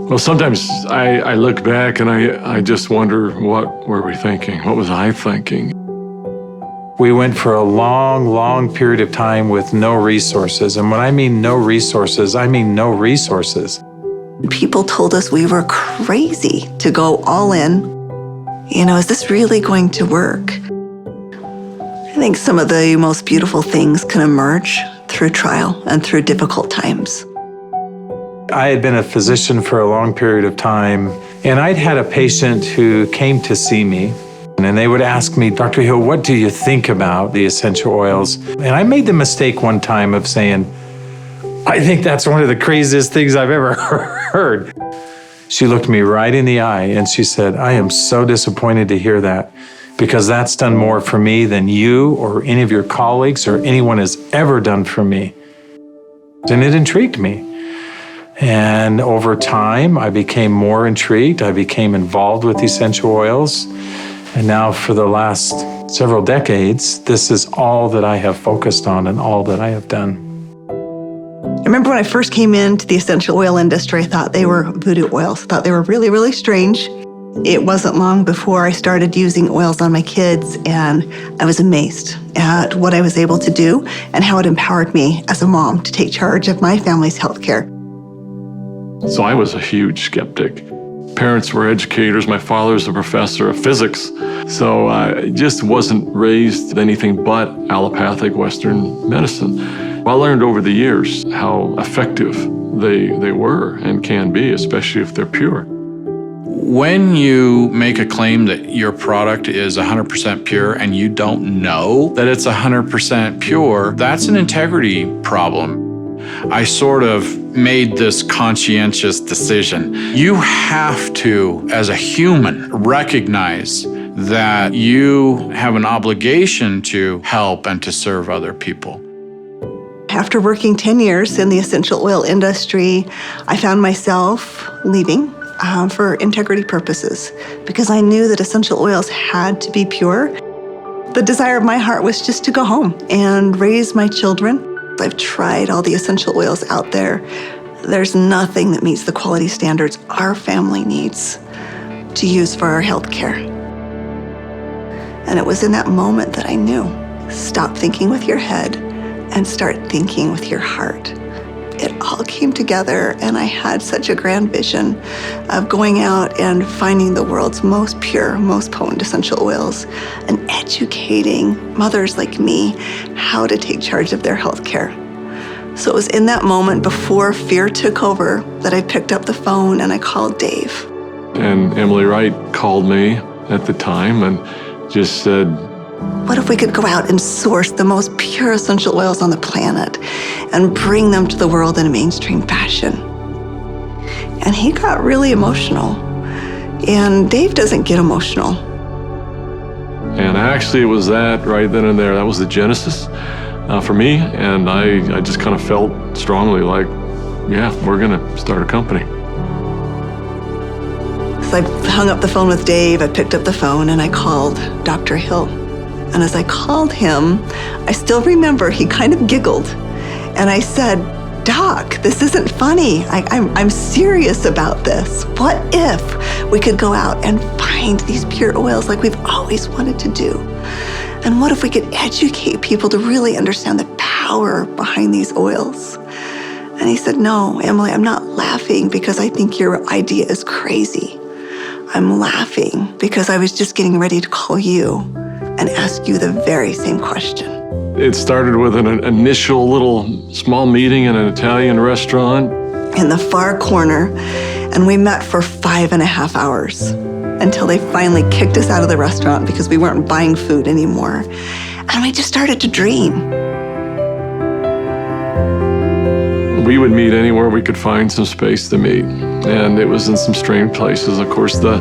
Well, sometimes I look back and I just wonder, what were we thinking? What was I thinking? We went for a long, long period of time with no resources. And when I mean no resources, I mean no resources. People told us we were crazy to go all in. Is this really going to work? I think some of the most beautiful things can emerge through trial and through difficult times. I had been a physician for a long period of time, and I'd had a patient who came to see me, and they would ask me, Dr. Hill, what do you think about the essential oils? And I made the mistake one time of saying, I think that's one of the craziest things I've ever heard. She looked me right in the eye and she said, I am so disappointed to hear that, because that's done more for me than you or any of your colleagues or anyone has ever done for me. And it intrigued me. And over time, I became more intrigued. I became involved with essential oils. And now for the last several decades, this is all that I have focused on and all that I have done. I remember when I first came into the essential oil industry, I thought they were voodoo oils. I thought they were really, really strange. It wasn't long before I started using oils on my kids, and I was amazed at what I was able to do and how it empowered me as a mom to take charge of my family's healthcare. So I was a huge skeptic. Parents were educators. My father was a professor of physics. So I just wasn't raised with anything but allopathic Western medicine. I learned over the years how effective they were and can be, especially if they're pure. When you make a claim that your product is 100% pure and you don't know that it's 100% pure, that's an integrity problem. I sort of made this conscientious decision. You have to, as a human, recognize that you have an obligation to help and to serve other people. After working 10 years in the essential oil industry, I found myself leaving for integrity purposes because I knew that essential oils had to be pure. The desire of my heart was just to go home and raise my children. I've tried all the essential oils out there. There's nothing that meets the quality standards our family needs to use for our health care. And it was in that moment that I knew, stop thinking with your head and start thinking with your heart. It all came together, and I had such a grand vision of going out and finding the world's most pure, most potent essential oils and educating mothers like me how to take charge of their health care. So it was in that moment before fear took over that I picked up the phone and I called Dave. And Emily Wright called me at the time and just said, what if we could go out and source the most pure essential oils on the planet and bring them to the world in a mainstream fashion? And he got really emotional. And Dave doesn't get emotional. And actually it was that right then and there. That was the genesis for me. And I just kind of felt strongly like, yeah, we're going to start a company. So I hung up the phone with Dave. I picked up the phone and I called Dr. Hill. And as I called him, I still remember he kind of giggled. And I said, Doc, this isn't funny. I'm serious about this. What if we could go out and find these pure oils like we've always wanted to do? And what if we could educate people to really understand the power behind these oils? And he said, no, Emily, I'm not laughing because I think your idea is crazy. I'm laughing because I was just getting ready to call you and ask you the very same question. It started with an initial little small meeting in an Italian restaurant in the far corner, and we met for 5.5 hours until they finally kicked us out of the restaurant because we weren't buying food anymore. And we just started to dream. We would meet anywhere we could find some space to meet. And it was in some strange places. Of course, the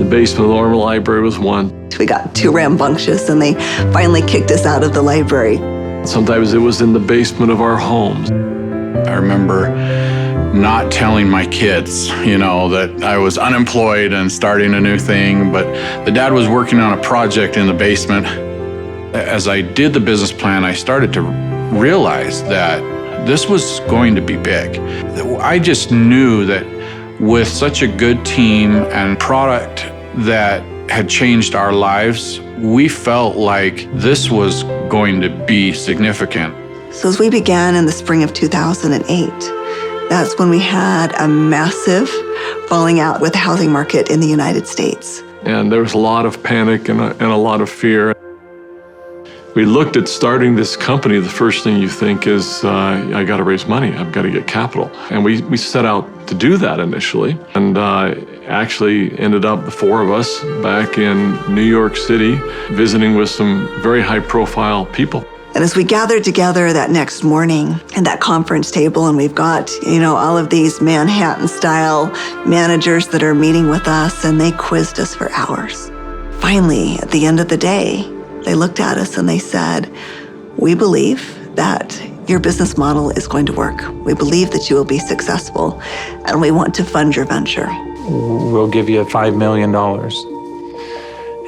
basement of the Normal Library was one. We got too rambunctious and they finally kicked us out of the library. Sometimes it was in the basement of our homes. I remember not telling my kids, that I was unemployed and starting a new thing, but the dad was working on a project in the basement. As I did the business plan, I started to realize that This was going to be big. I just knew that with such a good team and product that had changed our lives, we felt like this was going to be significant. So as we began in the spring of 2008, that's when we had a massive falling out with the housing market in the United States. And there was a lot of panic and a lot of fear. We looked at starting this company. The first thing you think is, I got to raise money. I've got to get capital. And we set out to do that initially. And actually ended up, the four of us, back in New York City, visiting with some very high-profile people. And as we gathered together that next morning at that conference table, and we've got, all of these Manhattan-style managers that are meeting with us, and they quizzed us for hours. Finally, at the end of the day, they looked at us and they said, "We believe that your business model is going to work. We believe that you will be successful, and we want to fund your venture. We'll give you $5 million.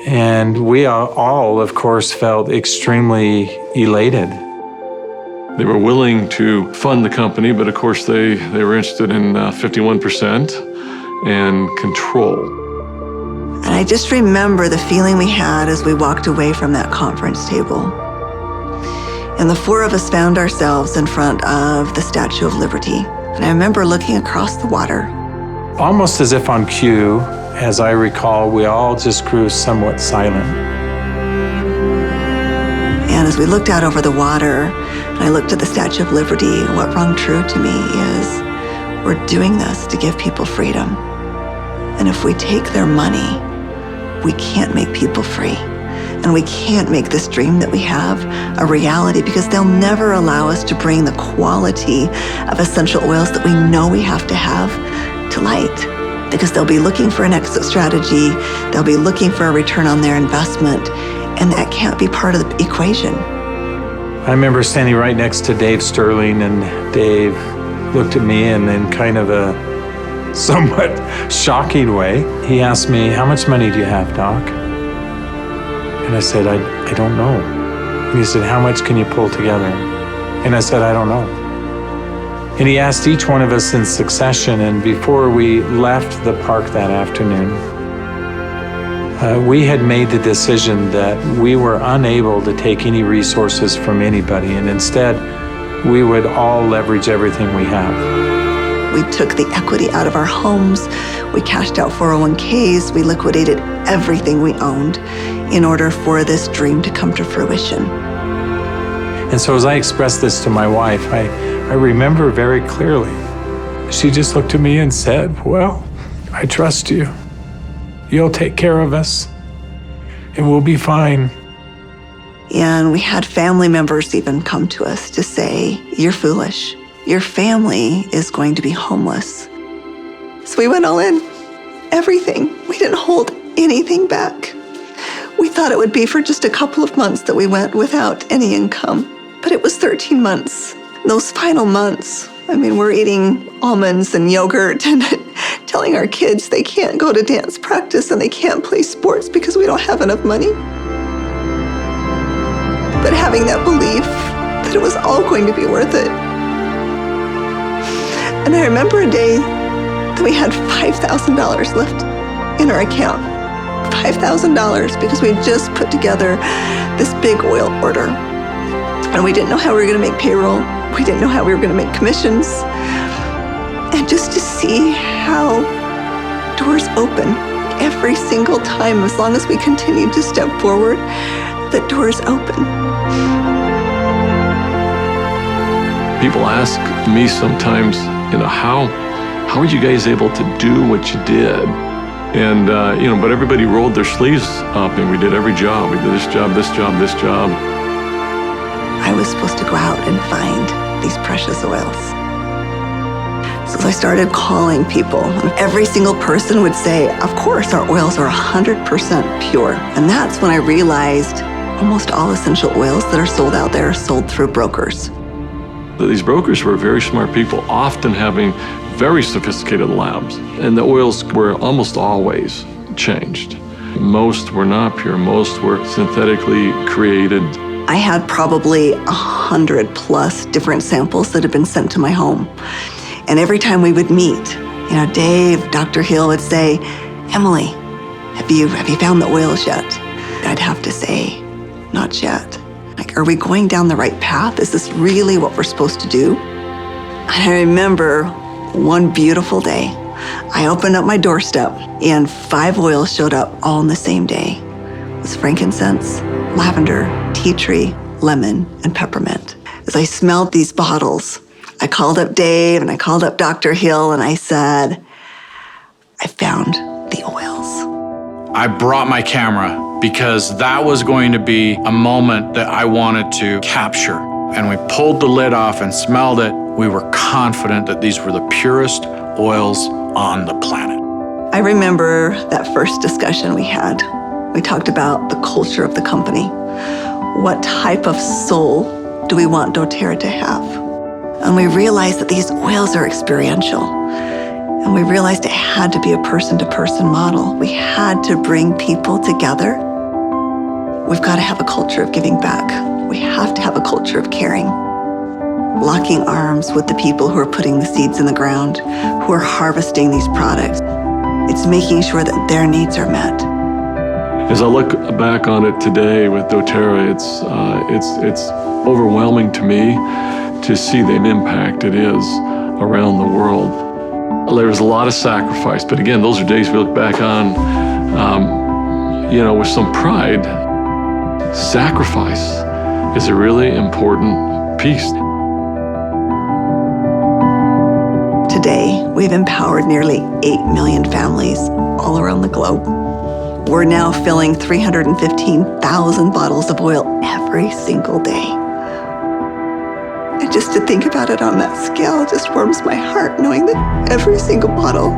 And we all, of course, felt extremely elated. They were willing to fund the company, but of course they were interested in 51% and control. And I just remember the feeling we had as we walked away from that conference table. And the four of us found ourselves in front of the Statue of Liberty. And I remember looking across the water. Almost as if on cue, as I recall, we all just grew somewhat silent. And as we looked out over the water, and I looked at the Statue of Liberty, what rung true to me is, we're doing this to give people freedom. And if we take their money, we can't make people free. And we can't make this dream that we have a reality, because they'll never allow us to bring the quality of essential oils that we know we have to light. Because they'll be looking for an exit strategy, they'll be looking for a return on their investment, and that can't be part of the equation. I remember standing right next to Dave Sterling, and Dave looked at me, and in kind of a somewhat shocking way, he asked me, "How much money do you have, Doc?" And I said, I don't know. And he said, "How much can you pull together?" And I said, "I don't know." And he asked each one of us in succession, and before we left the park that afternoon, we had made the decision that we were unable to take any resources from anybody, and instead, we would all leverage everything we have. We took the equity out of our homes, we cashed out 401ks, we liquidated everything we owned in order for this dream to come to fruition. And so as I expressed this to my wife, I remember very clearly, she just looked at me and said, "Well, I trust you. You'll take care of us, and we'll be fine." And we had family members even come to us to say, "You're foolish. Your family is going to be homeless." So we went all in, everything. We didn't hold anything back. We thought it would be for just a couple of months that we went without any income, but it was 13 months. Those final months, we're eating almonds and yogurt and telling our kids they can't go to dance practice and they can't play sports because we don't have enough money. But having that belief that it was all going to be worth it. And I remember a day that we had $5,000 left in our account. $5,000 because we just put together this big oil order. And we didn't know how we were going to make payroll. We didn't know how we were going to make commissions. And just to see how doors open every single time, as long as we continued to step forward, the doors open. People ask me sometimes, how are you guys able to do what you did? And, but everybody rolled their sleeves up and we did every job. We did this job, this job, this job. I was supposed to go out and find these precious oils. So I started calling people, and every single person would say, "Of course, our oils are 100% pure." And that's when I realized almost all essential oils that are sold out there are sold through brokers. These brokers were very smart people, often having very sophisticated labs. And the oils were almost always changed. Most were not pure. Most were synthetically created I had probably 100+ different samples that had been sent to my home. And every time we would meet, Dave, Dr. Hill would say, Emily, have you found the oils yet? I'd have to say, not yet. Like, are we going down the right path? Is this really what we're supposed to do? And I remember one beautiful day, I opened up my doorstep and 5 oils showed up all in the same day. It was frankincense, lavender, tea tree, lemon, and peppermint. As I smelled these bottles, I called up Dave and I called up Dr. Hill and I said, I found the oils. I brought my camera because that was going to be a moment that I wanted to capture. And we pulled the lid off and smelled it. We were confident that these were the purest oils on the planet. I remember that first discussion we had. We talked about the culture of the company. What type of soul do we want doTERRA to have? And we realized that these oils are experiential. And we realized it had to be a person-to-person model. We had to bring people together. We've got to have a culture of giving back. We have to have a culture of caring. Locking arms with the people who are putting the seeds in the ground, who are harvesting these products. It's making sure that their needs are met. As I look back on it today with doTERRA, it's overwhelming to me to see the impact it is around the world. There was a lot of sacrifice, but again, those are days we look back on, with some pride. Sacrifice is a really important piece. Today, we've empowered nearly 8 million families all around the globe. We're now filling 315,000 bottles of oil every single day. And just to think about it on that scale just warms my heart, knowing that every single bottle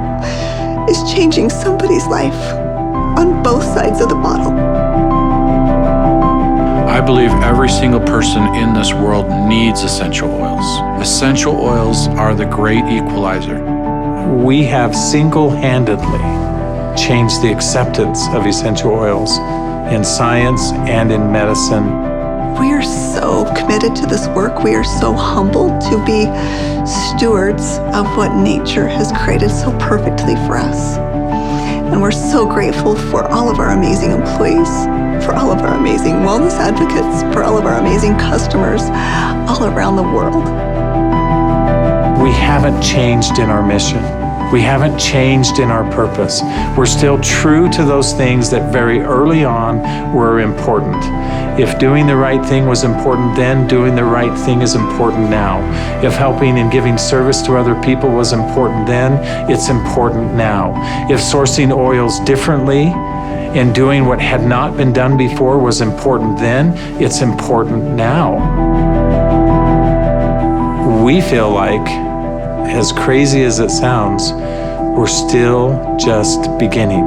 is changing somebody's life on both sides of the bottle. I believe every single person in this world needs essential oils. Essential oils are the great equalizer. We have single-handedly changed the acceptance of essential oils in science and in medicine. We are so committed to this work. We are so humbled to be stewards of what nature has created so perfectly for us. And we're so grateful for all of our amazing employees, for all of our amazing wellness advocates, for all of our amazing customers all around the world. We haven't changed in our mission. We haven't changed in our purpose. We're still true to those things that very early on were important. If doing the right thing was important then, doing the right thing is important now. If helping and giving service to other people was important then, it's important now. If sourcing oils differently and doing what had not been done before was important then, it's important now. We feel like, as crazy as it sounds, we're still just beginning.